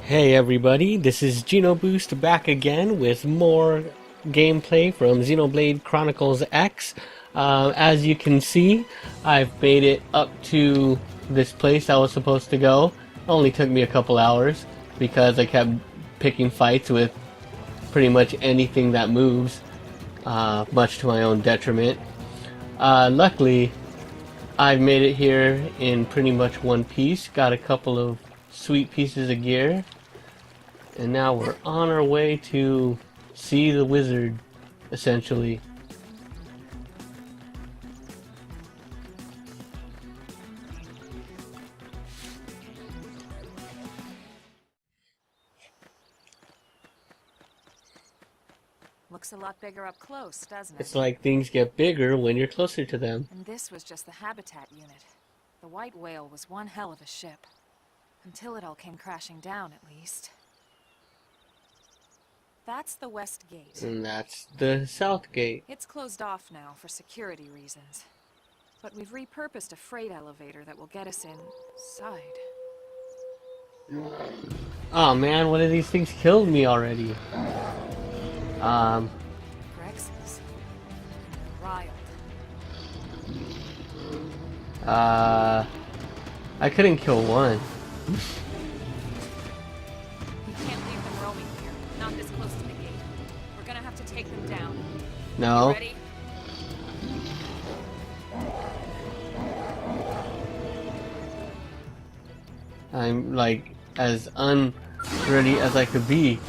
Hey everybody, this is genoboost back again with more gameplay from Xenoblade Chronicles X. As you can see, I've made it up to this place I was supposed to go. It only took me a couple hours because I kept picking fights with pretty much anything that moves, much to my own detriment. Luckily, I've made it here in pretty much one piece, got a couple of sweet pieces of gear. And now we're on our way to see the wizard, essentially. Looks a lot bigger up close, doesn't it? It's like things get bigger when you're closer to them. And this was just the habitat unit. The white whale was one hell of a ship. Until it all came crashing down, at least. That's the west gate. And that's the south gate. It's closed off now for security reasons. But we've repurposed a freight elevator that will get us inside. Oh man, one of these things killed me already. Grexes. Riled. I couldn't kill one. We can't leave them roaming here. Not this close to the gate. We're gonna have to take them down. No. Ready? I'm like as unready as I could be.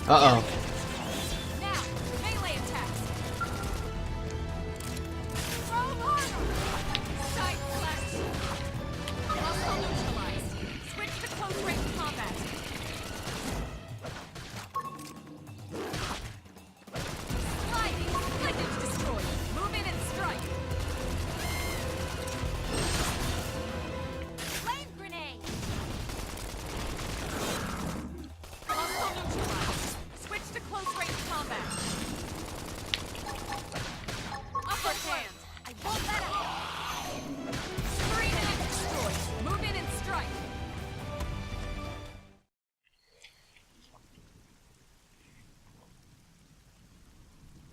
Uh-oh. Now, melee attacks. Throw armor. Side flash. Hostile neutralized. Switch to close range combat. Sliding. Linkage destroyed. Move in and strike. Flame grenade. Hostile neutralized. Switch to close range combat. Upper hand. I won't let up. Screen and destroy. Move in and strike.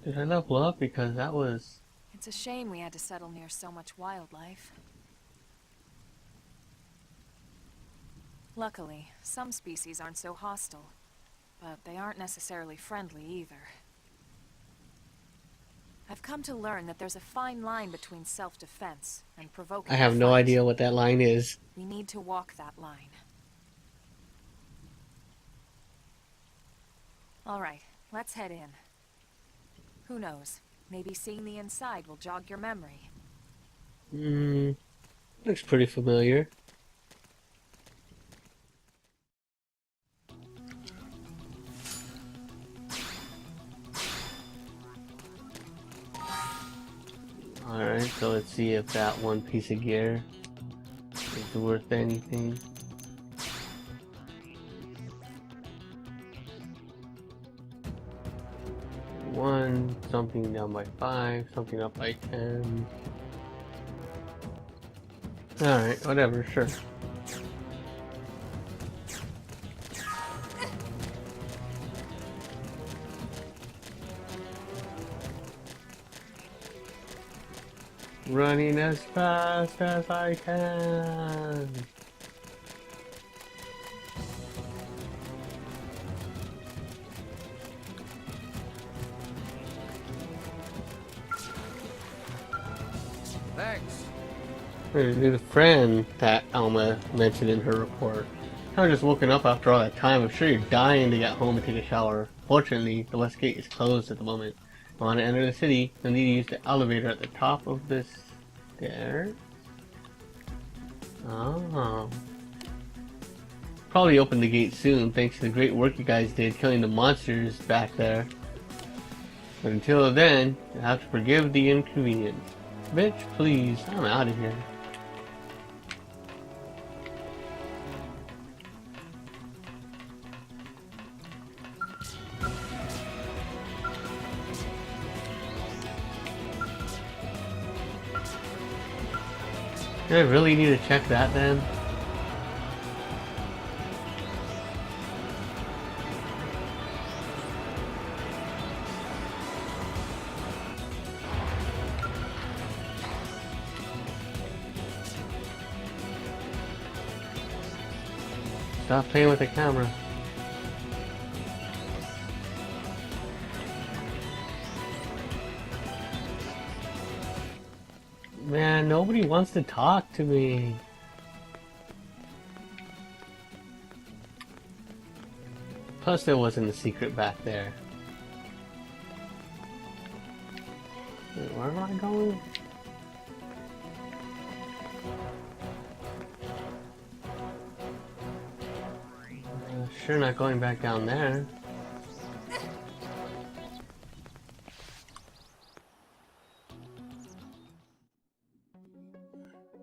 Did I level up? Because that was... It's a shame we had to settle near so much wildlife. Luckily, some species aren't so hostile, but they aren't necessarily friendly either. I've come to learn that there's a fine line between self-defense and provoking I have a no fight. idea what that line is. We need to walk that line. All right, let's head in. Who knows? Maybe seeing the inside will jog your memory. Looks pretty familiar. Alright, so let's see if that one piece of gear is worth anything. One, something down by 5, something up by 10. Alright, whatever, sure. Running as fast as I can. Thanks. There's a friend that Alma mentioned in her report. I've just woken up after all that time. I'm sure you're dying to get home and take a shower. Fortunately, the west gate is closed at the moment. If you want to enter the city, you'll need to use the elevator at the top of this stairs. Oh. Probably open the gate soon, thanks to the great work you guys did killing the monsters back there. But until then, you'll have to forgive the inconvenience. Bitch, please, I'm out of here. Do I really need to check that then? Stop playing with the camera. Man, nobody wants to talk to me. Plus there wasn't a secret back there. Wait, where am I going? Sure not going back down there.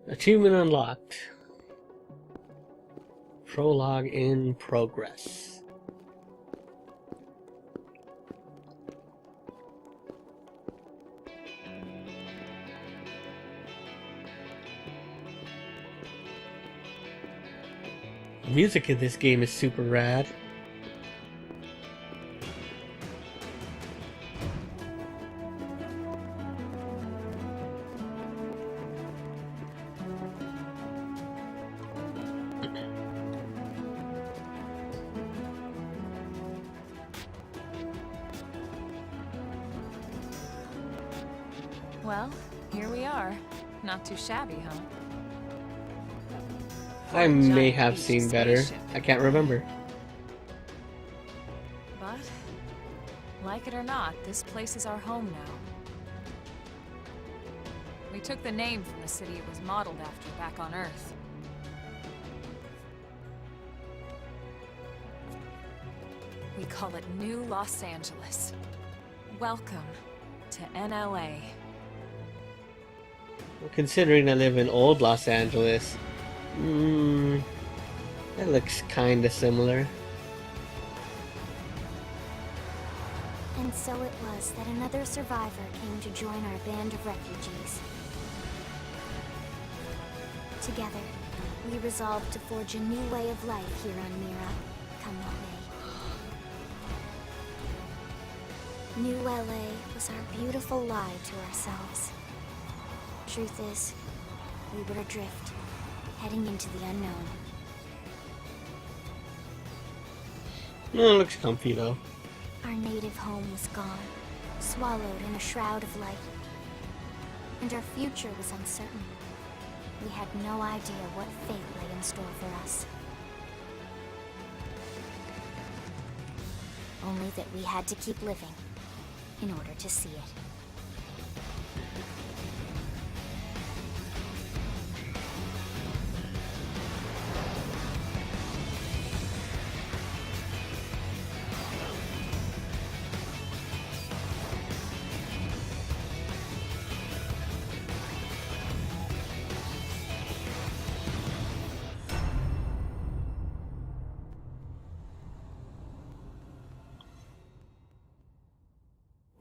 Achievement unlocked. Prologue in progress. The music in this game is super rad. Well, here we are. Not too shabby, huh? I may have seen better. I can't remember. But, like it or not, this place is our home now. We took the name from the city it was modeled after back on Earth. We call it New Los Angeles. Welcome to NLA. Considering I live in old Los Angeles, that looks kinda similar. And so it was that another survivor came to join our band of refugees. Together, we resolved to forge a new way of life here on Mira, come what may. New LA was our beautiful lie to ourselves. Truth is, we were adrift, heading into the unknown. It looks comfy though. Our native home was gone, swallowed in a shroud of light. And our future was uncertain. We had no idea what fate lay in store for us. Only that we had to keep living in order to see it.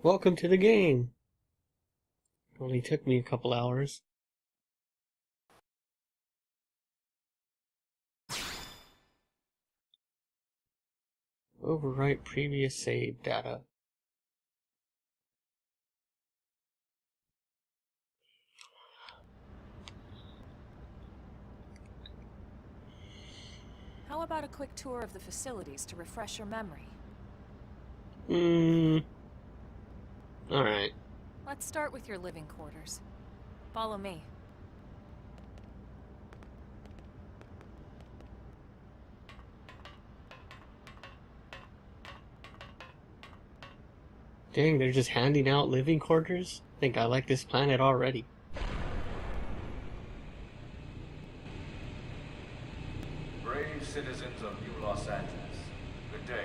Welcome to the game. Only took me a couple hours. Overwrite previous save data. How about a quick tour of the facilities to refresh your memory? Alright. Let's start with your living quarters. Follow me. Dang, they're just handing out living quarters? I think I like this planet already. Brave citizens of New Los Angeles, good day.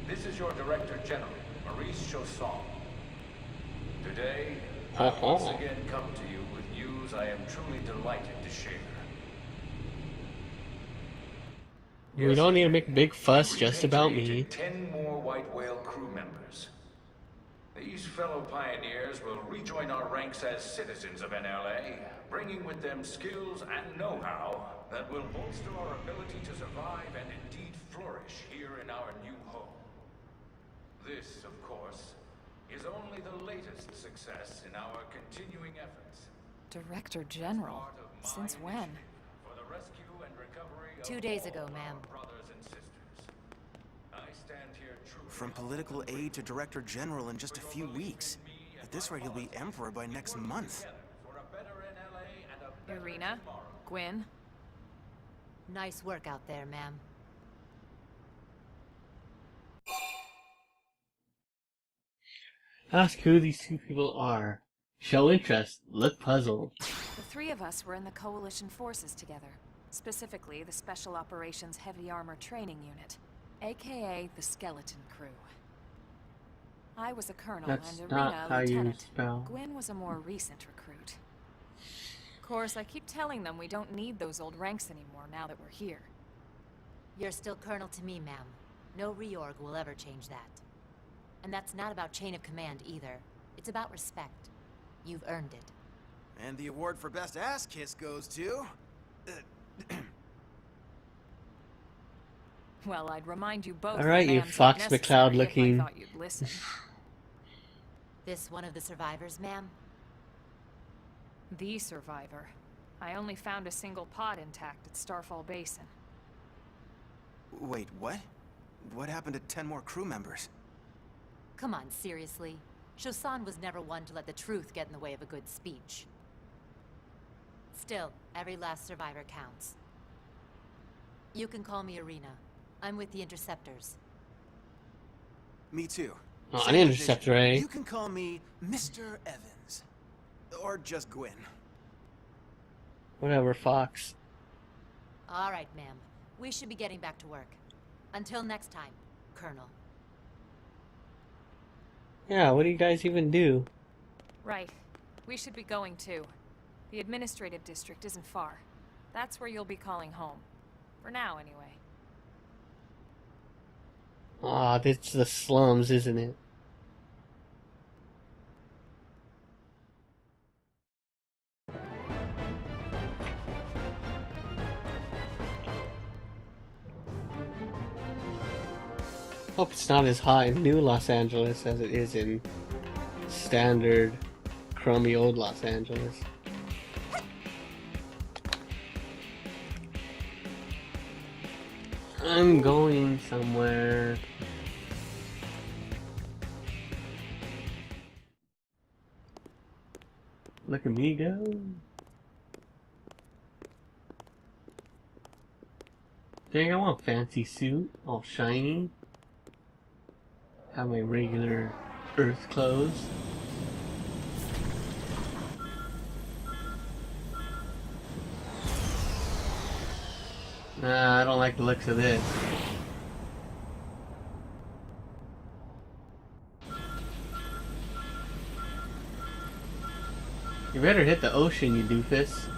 This is your Director General, Maurice Chausson. Today, I once again come to you with news I am truly delighted to share. We don't need to make a big fuss just about me. 10 more White Whale crew members. These fellow pioneers will rejoin our ranks as citizens of NLA, bringing with them skills and know-how that will bolster our ability to survive and indeed flourish here in our new home. This, of course, is only the latest success in our continuing efforts. Director General? Since when? For the rescue and recovery of 2 days all ago, our ma'am. brothers and sisters. I stand here truly From political aide to director general in just a few weeks. At this rate, he'll be emperor by next month. for a better NLA and a better Irina? tomorrow. Gwyn? Nice work out there, ma'am. Ask who these two people are. Show interest. Look puzzled. The three of us were in the Coalition forces together. Specifically, the Special Operations Heavy Armor Training Unit, aka the Skeleton Crew. I was a colonel That's and not Irina how a you lieutenant. spell. Gwyn was a more recent recruit. Of course, I keep telling them we don't need those old ranks anymore now that we're here. You're still colonel to me, ma'am. No reorg will ever change that. And that's not about chain of command either. It's about respect. You've earned it. And the award for best ass kiss goes to... Well, I'd remind you both. All right, that you man's Fox not McCloud necessary looking. If I thought you'd listen. This one of the survivors, ma'am? The survivor. I only found a single pod intact at Starfall Basin. Wait, what? What happened to 10 more crew members? Come on, seriously? Shosan was never one to let the truth get in the way of a good speech. Still, every last survivor counts. You can call me Irina. I'm with the Interceptors. Me too. Oh, Same an interceptor, division. eh? You can call me Mr. Evans. Or just Gwyn. Whatever, Fox. All right, ma'am. We should be getting back to work. Until next time, Colonel. Yeah, what do you guys even do? Right. We should be going too. The administrative district isn't far. That's where you'll be calling home. For now, anyway. Aw, it's the slums, isn't it? Hope it's not as hot in New Los Angeles as it is in standard, crummy old Los Angeles. I'm going somewhere. Look at me go. Dang, I want a fancy suit, all shiny. Have my regular Earth clothes. Nah, I don't like the looks of this. You better hit the ocean, you doofus.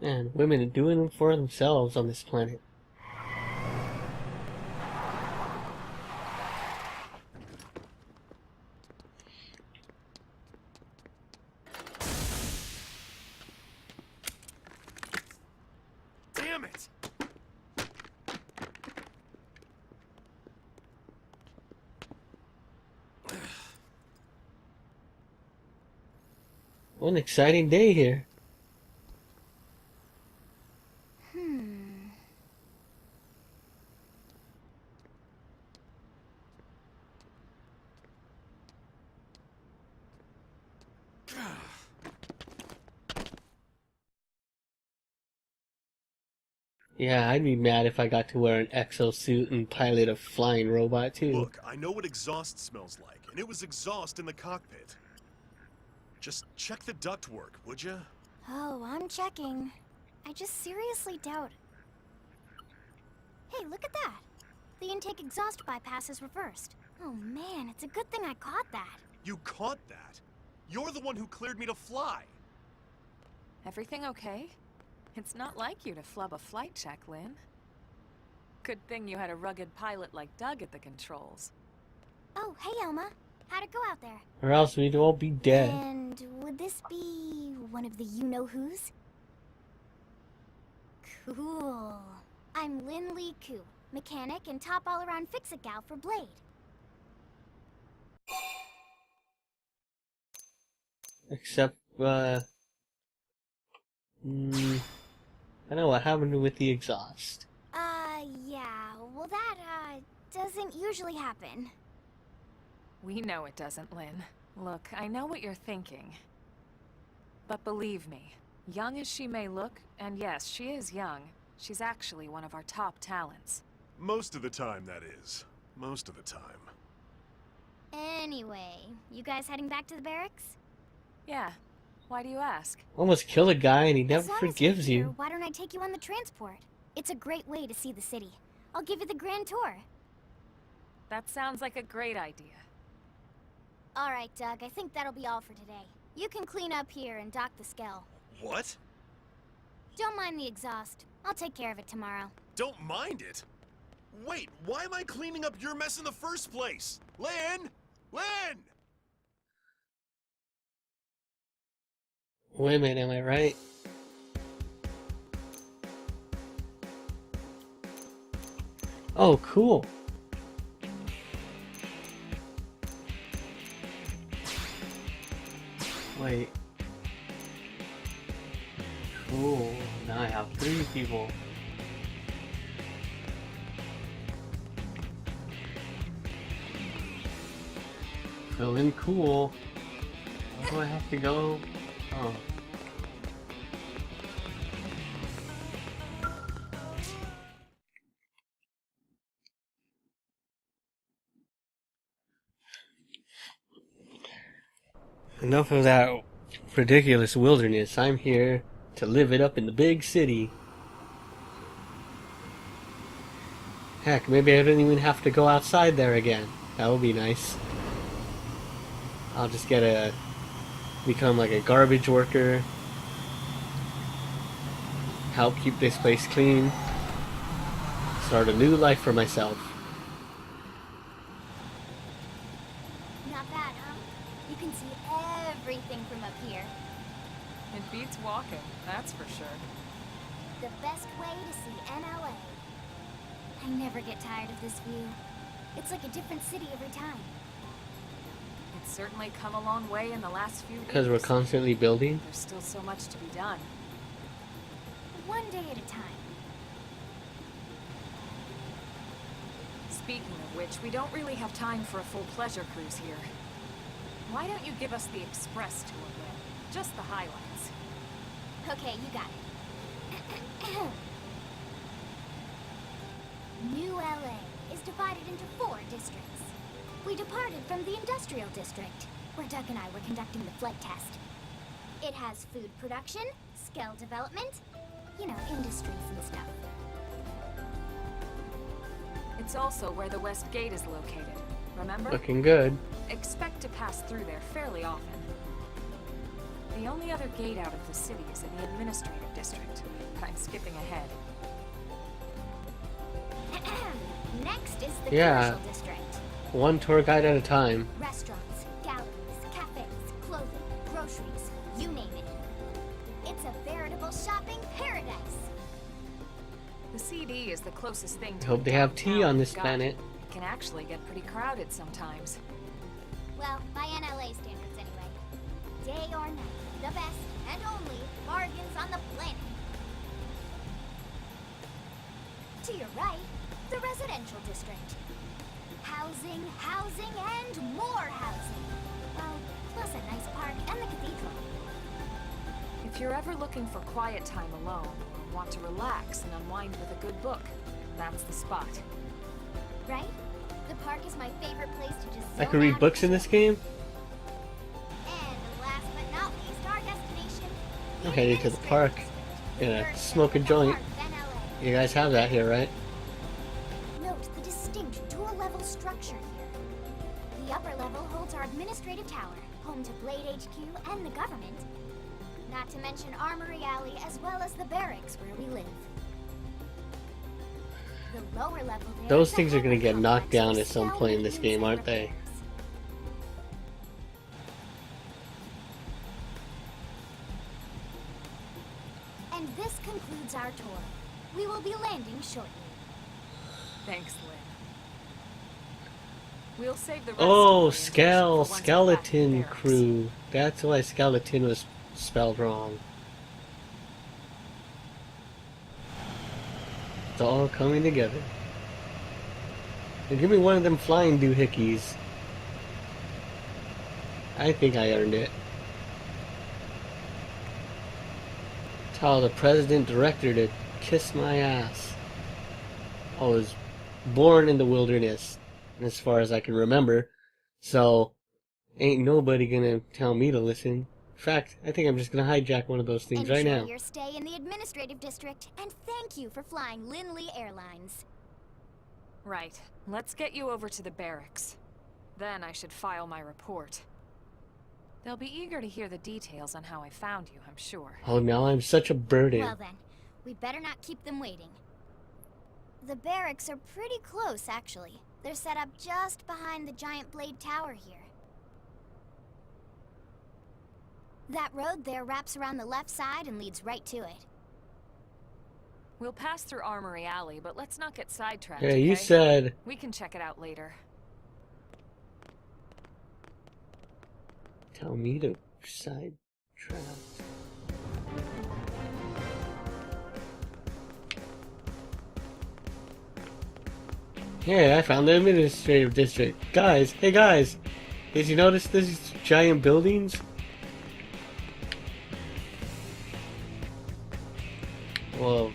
Man, women are doing it for themselves on this planet. Damn it! What an exciting day here. Yeah, I'd be mad if I got to wear an exosuit and pilot a flying robot too. Look, I know what exhaust smells like, and it was exhaust in the cockpit. Just check the ductwork, would you? Oh, I'm checking. I just seriously doubt... Hey, look at that! The intake exhaust bypass is reversed. Oh man, it's a good thing I caught that. You caught that? You're the one who cleared me to fly. Everything okay? It's not like you to flub a flight check, Lynn. Good thing you had a rugged pilot like Doug at the controls. Oh, hey Elma. How'd it go out there? Or else we'd all be dead. And would this be one of the you-know-who's? Cool. I'm Lynn Lee Koo, mechanic and top all-around fix-it gal for Blade. Except, I know what happened with the exhaust. Yeah. Well, that, doesn't usually happen. We know it doesn't, Lynn. Look, I know what you're thinking. But believe me, young as she may look, and yes, she is young, she's actually one of our top talents. Most of the time, that is. Most of the time. Anyway, you guys heading back to the barracks? Yeah. Why do you ask? Almost kill a guy and he As never long as forgives you're here, you. why don't I take you on the transport? It's a great way to see the city. I'll give you the grand tour. That sounds like a great idea. Alright, Doug, I think that'll be all for today. You can clean up here and dock the Skell. What? Don't mind the exhaust. I'll take care of it tomorrow. Don't mind it? Wait, why am I cleaning up your mess in the first place? Lynn! Lynn! Wait a minute, am I right? Oh, cool. Wait. Cool. Now I have 3 people. Feeling cool. Where do I have to go? Oh. Enough of that ridiculous wilderness. I'm here to live it up in the big city. Heck, maybe I don't even have to go outside there again. That would be nice. I'll just become like a garbage worker. Help keep this place clean. Start a new life for myself. Not bad, huh? You can see everything from up here. It beats walking, that's for sure. The best way to see NLA. I never get tired of this view. It's like a different city every time. It's certainly come a long way in the last few weeks. Because we're constantly building. There's still so much to be done. One day at a time. Speaking of which, we don't really have time for a full pleasure cruise here. Why don't you give us the express tour, Lynn? Just the highlights. Okay, you got it. New LA is divided into 4 districts. We departed from the industrial district, where Doug and I were conducting the flight test. It has food production, skill development, you know, industries and stuff. It's also where the West Gate is located, remember? Looking good. Expect to pass through there fairly often. The only other gate out of the city is in the administrative district. I'm skipping ahead. Next is the commercial district. One tour guide at a time. Restaurants, galleries, cafes, clothing, groceries, you name it. It's a veritable shopping paradise. The CD is the closest thing to I hope they have tea downtown on this we've got. planet. It can actually get pretty crowded sometimes. Well, by NLA standards anyway. Day or night, the best and only bargains on the planet. To your right, the residential district. Housing, housing, and more housing. Well, plus a nice park and the cathedral. If you're ever looking for quiet time alone, or want to relax and unwind with a good book, that's the spot. Right? The park is my favorite place to just I can read books in this game? And last but not I'm heading to the park. Gonna smoke a joint. You guys have that here, right? Note the distinct dual-level structure here. The upper level holds our administrative tower, home to Blade HQ and the government. Not to mention Armory Alley as well as the barracks where we live. The lower level there Those is the things are gonna Hammer get knocked complex down where at some Skell point in this maintenance game, and aren't they? repairs. And this concludes our tour. We will be landing shortly. Thanks, Lynn. We'll save the rest Oh, of the orientation for once we're back in Skeleton the barracks. Crew. That's why skeleton was spelled wrong. It's all coming together. And give me one of them flying doohickeys. I think I earned it. Tell the president director to kiss my ass. I was born in the wilderness, as far as I can remember, so ain't nobody gonna tell me to listen. In fact, I think I'm just gonna hijack one of those things right Enjoy now. your stay in the administrative district, and thank you for flying Linley Airlines. Right. Let's get you over to the barracks. Then I should file my report. They'll be eager to hear the details on how I found you, I'm sure. Oh, now I'm such a burden. Well then, we better not keep them waiting. The barracks are pretty close, actually. They're set up just behind the giant blade tower here. That road there wraps around the left side and leads right to it. We'll pass through Armory Alley, but let's not get sidetracked, Yeah, you okay? said We can check it out later. tell me to sidetrack. Hey, I found the administrative district. Guys, hey guys! Did you notice these giant buildings? Whoa.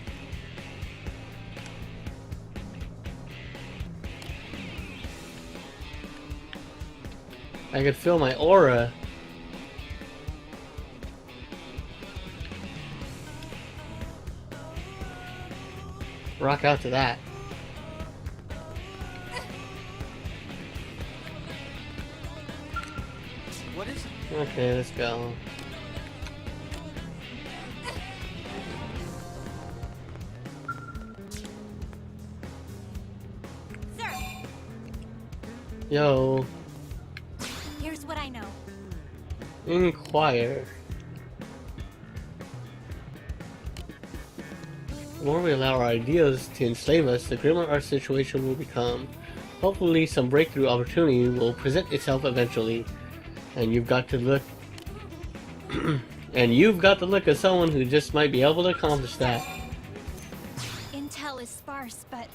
I could feel my aura. Rock out to that. What is it? Okay, let's go. Sir, Yo, here's what I know. inquire. The more we allow our ideas to enslave us, the grimmer our situation will become. Hopefully some breakthrough opportunity will present itself eventually. And you've got to look and you've got the look of someone who just might be able to accomplish that. Intel is sparse, but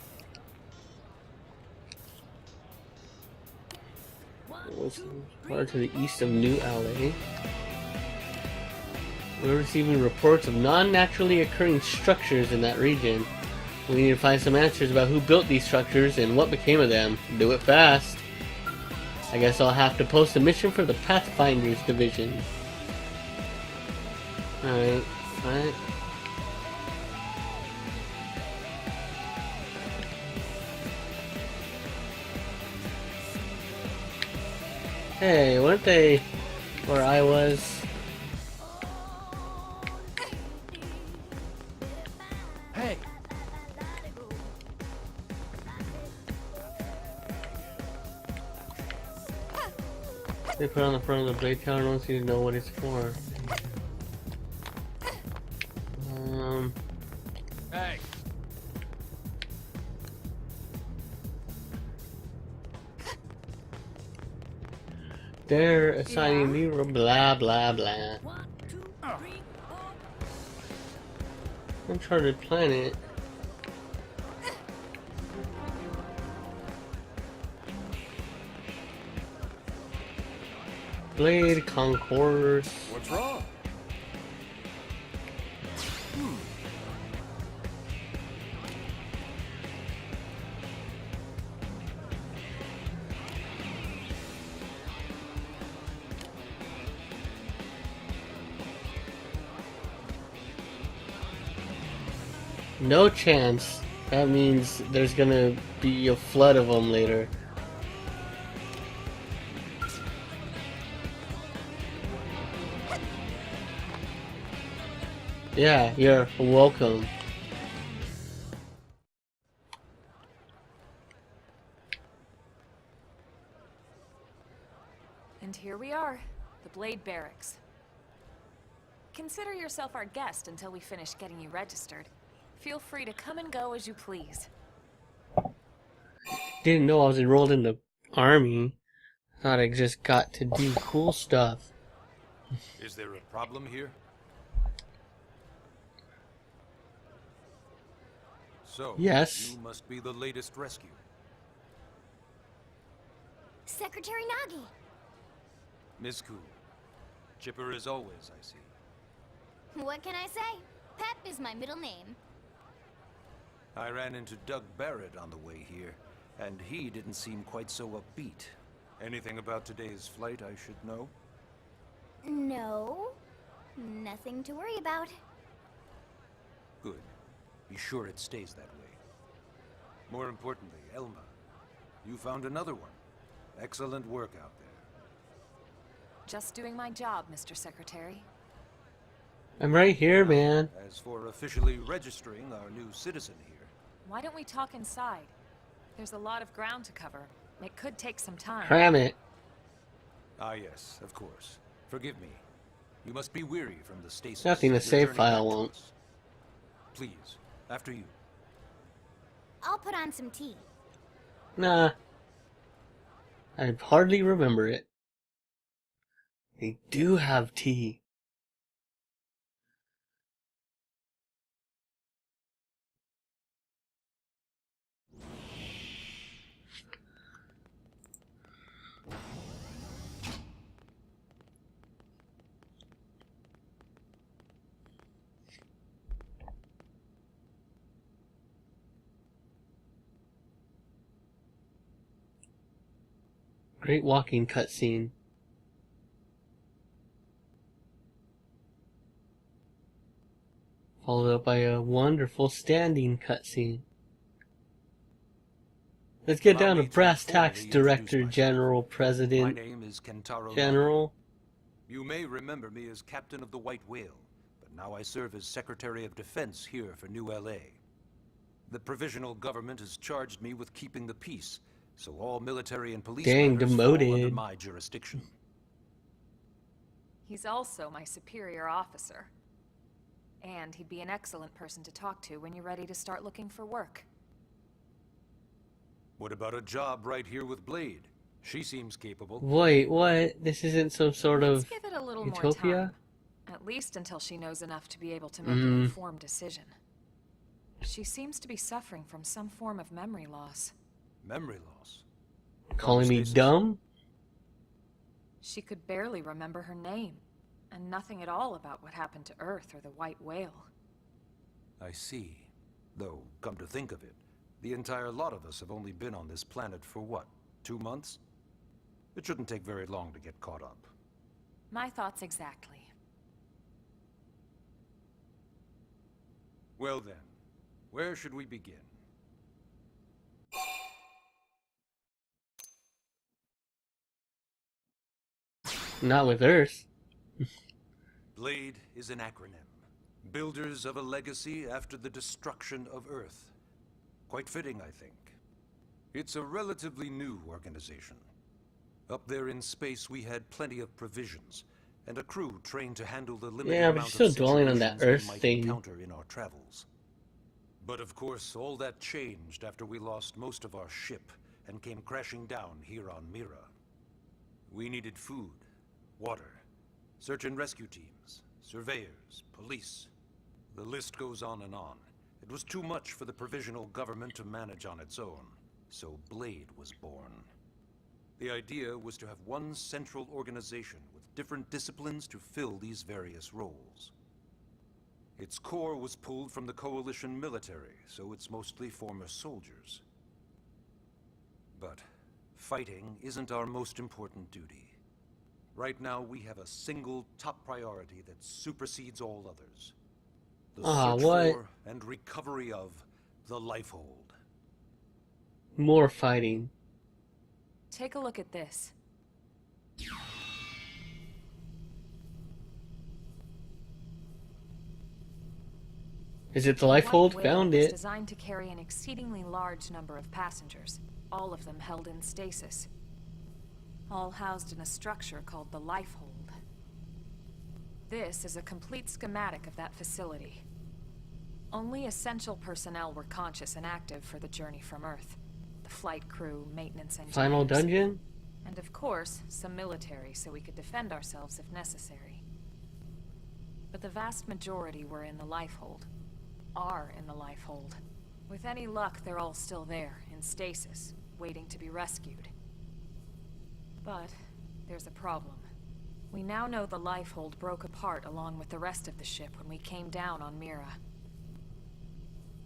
What's far to the east of New LA? We're receiving reports of non-naturally occurring structures in that region. We need to find some answers about who built these structures and what became of them. Do it fast. I guess I'll have to post a mission for the Pathfinders division. Alright, alright. Hey, weren't they where I was? Hey, They put it on the front of the blade tower and wants you to know what it's for. Hey, They're assigning me blah blah blah. Uncharted planet. Blade Concourse. what's wrong? No chance. That means there's gonna be a flood of them later. Yeah, you're welcome. And here we are, the Blade Barracks. Consider yourself our guest until we finish getting you registered. Feel free to come and go as you please. Didn't know I was enrolled in the army. Thought I just got to do cool stuff. Is there a problem here? So, Yes. you must be the latest rescue. Secretary Nagi. Ms. Ku. Chipper as always, I see. What can I say? Pep is my middle name. I ran into Doug Barrett on the way here, and he didn't seem quite so upbeat. Anything about today's flight I should know? No. Nothing to worry about. Good. Be sure it stays that way. More importantly, Elma, you found another one. Excellent work out there. Just doing my job, Mr. Secretary. I'm right here, man. As for officially registering our new citizen here, Why don't we talk inside? There's a lot of ground to cover. It could take some time. Cram it. ah yes, of course. Forgive me. You must be weary from the stasis. Nothing to Your save journey file back to won't. us. Please, after you. I'll put on some tea. Nah. I hardly remember it. They do have tea. Great walking cutscene. Followed up by a wonderful standing cutscene. Let's get Allow down to me to brass formally tacks, introduce Director myself. General, My President name is Kentaro General. Nagi. You may remember me as Captain of the White Whale, but now I serve as Secretary of Defense here for New LA. The provisional government has charged me with keeping the peace, so all military and police Dang, matters fall under demoted. my jurisdiction. He's also my superior officer. And he'd be an excellent person to talk to when you're ready to start looking for work. What about a job right here with Blade? She seems capable. Wait, what? This isn't some sort Let's of give it a little utopia? more time. At least until she knows enough to be able to make an informed decision. She seems to be suffering from some form of memory loss. Memory loss. Calling me Stasis. dumb? She could barely remember her name, and nothing at all about what happened to Earth or the White Whale. I see. Though, come to think of it, the entire lot of us have only been on this planet for what, 2 months? It shouldn't take very long to get caught up. My thoughts exactly. Well then, where should we begin? Not with Earth. Blade is an acronym. Builders of a legacy after the destruction of Earth. Quite fitting, I think. It's a relatively new organization. Up there in space, we had plenty of provisions, and a crew trained to handle the limited Yeah, but amount you're of still dwelling on that situations we Earth might thing. encounter in our travels. But of course, all that changed after we lost most of our ship and came crashing down here on Mira. We needed food, water, search and rescue teams, surveyors, police. The list goes on and on. It was too much for the provisional government to manage on its own, so Blade was born. The idea was to have one central organization with different disciplines to fill these various roles. Its core was pulled from the Coalition military, so it's mostly former soldiers. But fighting isn't our most important duty. Right now, we have a single top priority that supersedes all others. The Ah, search what? for and recovery of the Lifehold. More fighting. Take a look at this. Is it the The White Lifehold? Whale Found was it. designed to carry an exceedingly large number of passengers, all of them held in stasis. All housed in a structure called the Lifehold. This is a complete schematic of that facility. Only essential personnel were conscious and active for the journey from Earth. The flight crew, maintenance engineers. Final dungeon? And of course, some military so we could defend ourselves if necessary. But the vast majority were in the Lifehold. Are in the Lifehold. With any luck, they're all still there, in stasis, waiting to be rescued. But there's a problem. We now know the Lifehold broke apart along with the rest of the ship when we came down on Mira.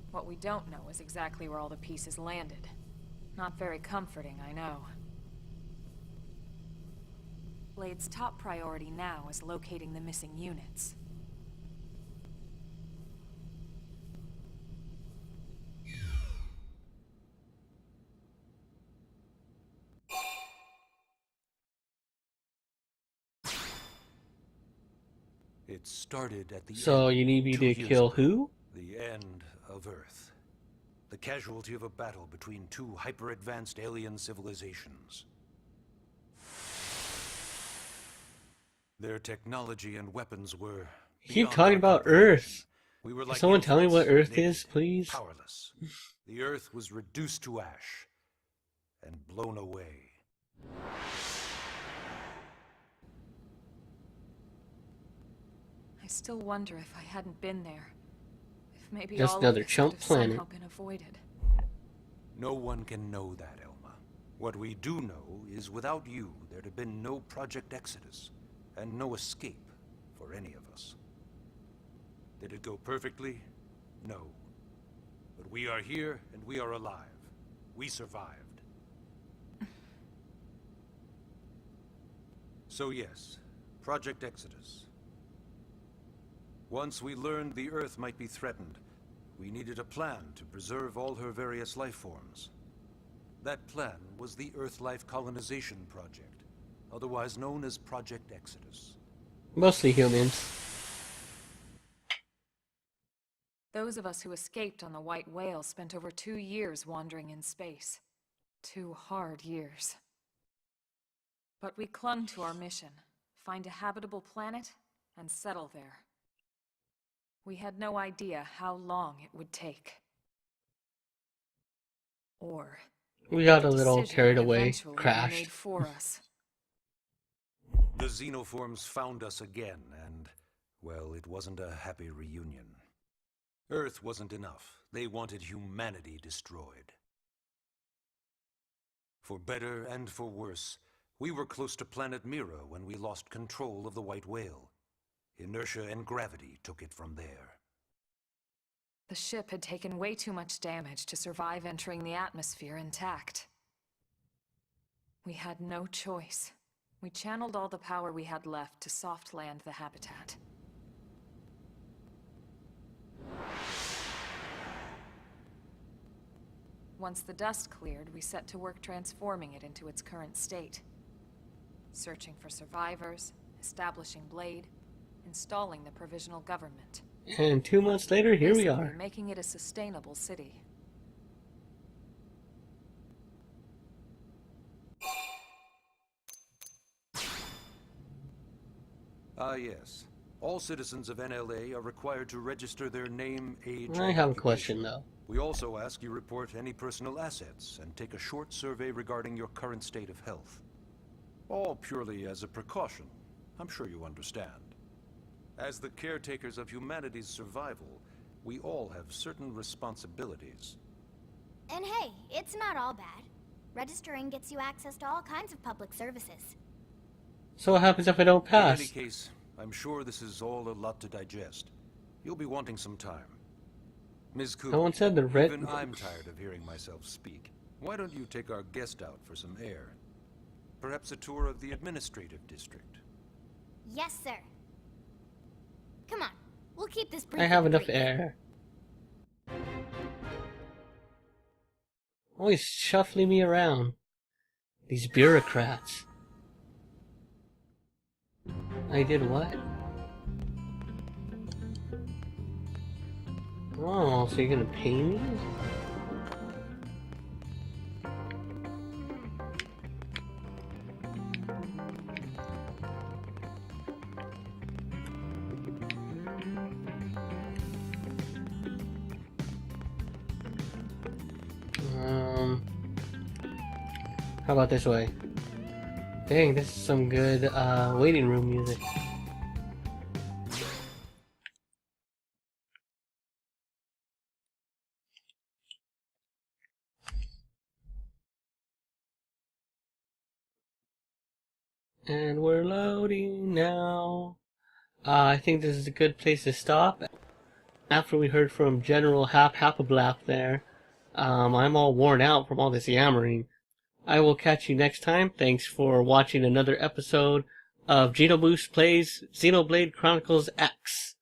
What we don't know is exactly where all the pieces landed. Not very comforting, I know. Blade's top priority now is locating the missing units. It started at the So end, you need me 2 to years kill ago. who? The end of Earth. The casualty of a battle between 2 hyper-advanced alien civilizations. Their technology and weapons were You keep beyond talking our about comprehension. Earth. We were Can like someone tell me what infants, Earth is, naked, please? powerless. The Earth was reduced to ash and blown away. I still wonder if I hadn't been there. If maybe Just all another of this chump could have planet. somehow been avoided. No one can know that, Elma. What we do know is without you, there'd have been no Project Exodus, and no escape for any of us. Did it go perfectly? No. But we are here, and we are alive. We survived. So yes, Project Exodus. Once we learned the Earth might be threatened, we needed a plan to preserve all her various life forms. That plan was the Earth-Life Colonization Project, otherwise known as Project Exodus. Mostly humans. Those of us who escaped on the White Whale spent over 2 years wandering in space. 2 hard years. But we clung to our mission, find a habitable planet and settle there. We had no idea how long it would take. Or We got a the little decision carried would away. eventually be Crashed. made for us. The xenoforms found us again, and, well, it wasn't a happy reunion. Earth wasn't enough. They wanted humanity destroyed. For better and for worse, we were close to planet Mira when we lost control of the White Whale. Inertia and gravity took it from there. The ship had taken way too much damage to survive entering the atmosphere intact. We had no choice. We channeled all the power we had left to soft land the habitat. Once the dust cleared, we set to work transforming it into its current state. Searching for survivors, establishing Blade, installing the provisional government. And 2 months later, here we Basically, are. making it a sustainable city. Ah, yes. All citizens of NLA are required to register their name, age, I and have a occupation. question though. We also ask you report any personal assets and take a short survey regarding your current state of health. All purely as a precaution. I'm sure you understand. As the caretakers of humanity's survival, we all have certain responsibilities. And hey, it's not all bad. Registering gets you access to all kinds of public services. So what happens if I don't In any pass? case, I'm sure this is all a lot to digest. You'll be wanting some time. Ms. Cooper, No one said the red- even I'm tired of hearing myself speak. Why don't you take our guest out for some air? Perhaps a tour of the administrative district. Yes, sir. Come on, we'll keep this I briefing have enough brief. air. Always shuffling me around. These bureaucrats. I did what? Oh, so you're gonna pay me? How about this way? Dang, this is some good waiting room music. And we're loading now. I think this is a good place to stop. After we heard from General Hapablap there, I'm all worn out from all this yammering. I will catch you next time. Thanks for watching another episode of genoboost Plays Xenoblade Chronicles X.